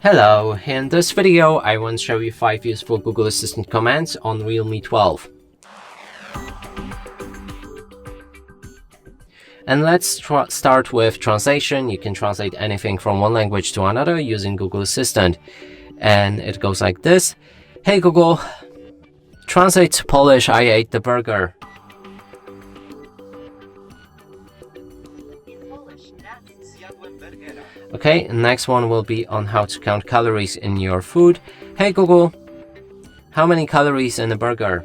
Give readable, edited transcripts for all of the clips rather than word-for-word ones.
Hello, in this video I want to show you 5 useful Google Assistant commands on Realme 12. And let's start with translation. You can translate anything from one language to another using Google Assistant. And it goes like this. Hey Google, translate to Polish, I ate the burger. Okay, next one will be on how to count calories in your food. Hey Google, how many calories in a burger?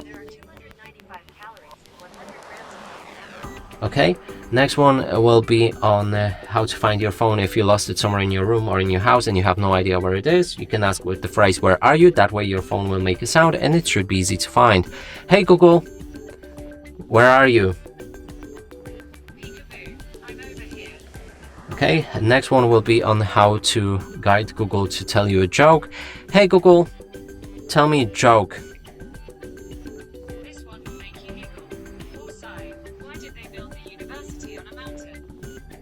There are 295 calories in 100 grams of Okay, next one will be on how to find your phone if you lost it somewhere in your room or in your house and you have no idea where it is. You can ask with the phrase, where are you? That way your phone will make a sound and it should be easy to find. Hey Google, where are you? Okay, next one will be on how to guide Google to tell you a joke. Hey Google, tell me a joke. This one will make you giggle. Also, why did they build the university on a mountain?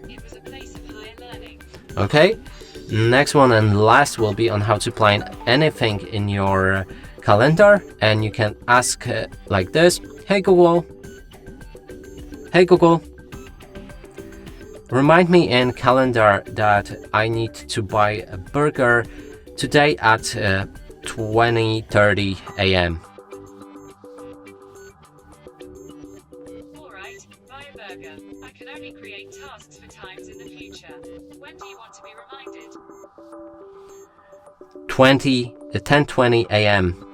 It was a place of higher learning. Okay, next one and last will be on how to plan anything in your calendar, and you can ask like this. Hey Google, remind me in calendar that I need to buy a burger today at 20:30 a.m. Alright, buy a burger. I can only create tasks for times in the future. When do you want to be reminded? 10:20 a.m.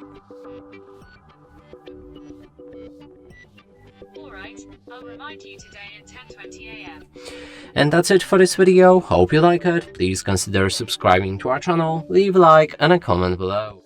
Alright, I'll remind you today at 10:20 a.m. And that's it for this video. Hope you like it. Please consider subscribing to our channel, leave a like and a comment below.